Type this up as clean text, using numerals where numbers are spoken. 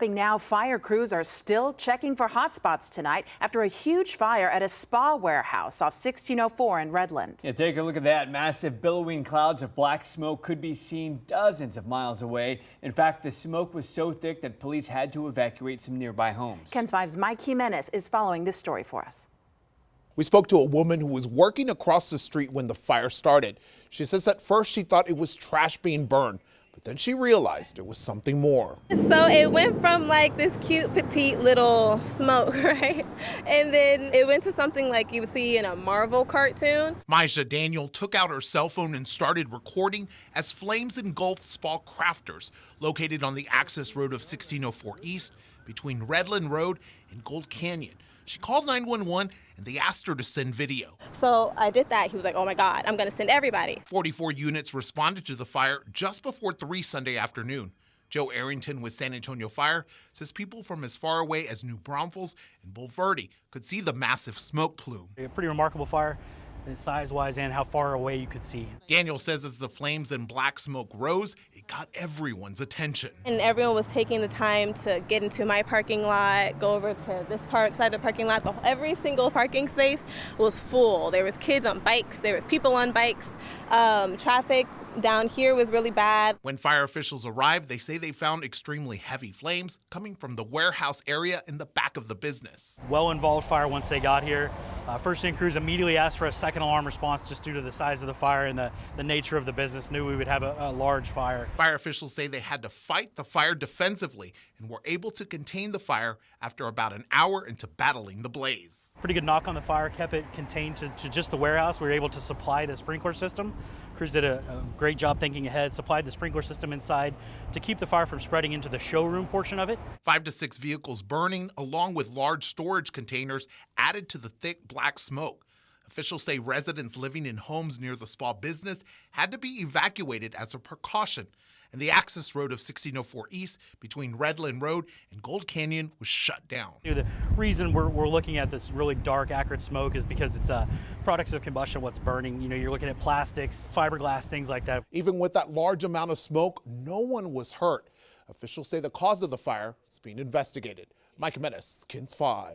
Now, fire crews are still checking for hotspots tonight after a huge fire at a spa warehouse off 1604 in Redland. Yeah, take a look at that. Massive billowing clouds of black smoke could be seen dozens of miles away. In fact, the smoke was so thick that police had to evacuate some nearby homes. KENS 5's Mike Jimenez is following this story for us. We spoke to a woman who was working across the street when the fire started. She says at first she thought it was trash being burned, but then she realized it was something more. So it went from like this cute, petite little smoke, right? And then it went to something like you would see in a Marvel cartoon. Maisha Daniel took out her cell phone and started recording as flames engulfed Spa Crafters, located on the access road of 1604 East between Redland Road and Gold Canyon. She called 911 and they asked her to send video. So I did that. He was like, oh my God, I'm gonna send everybody. 44 units responded to the fire just before 3 Sunday afternoon. Joe Arrington with San Antonio Fire says people from as far away as New Braunfels and Bulverde could see the massive smoke plume. A pretty remarkable fire, size-wise and how far away you could see. Daniel says as the flames and black smoke rose, it got everyone's attention. And everyone was taking the time to get into my parking lot, go over to this side of the parking lot. Every single parking space was full. There was kids on bikes, there was people on bikes. Traffic down here was really bad. When fire officials arrived, they say they found extremely heavy flames coming from the warehouse area in the back of the business. Well-involved fire once they got here. First in crews immediately asked for a second alarm response just due to the size of the fire and the nature of the business. Knew we would have a large fire. Fire officials say they had to fight the fire defensively and were able to contain the fire after about an hour into battling the blaze. Pretty good knock on the fire, kept it contained to just the warehouse. We were able to supply the sprinkler system. Crews did a great job thinking ahead, supplied the sprinkler system inside to keep the fire from spreading into the showroom portion of it. 5 to 6 vehicles burning, along with large storage containers, added to the thick black smoke. Officials say residents living in homes near the spa business had to be evacuated as a precaution, and the access road of 1604 East between Redland Road and Gold Canyon was shut down. The reason we're looking at this really dark, acrid smoke is because it's products of combustion, what's burning. You know, you're looking at plastics, fiberglass, things like that. Even with that large amount of smoke, no one was hurt. Officials say the cause of the fire is being investigated. Mike Jimenez, KENS 5.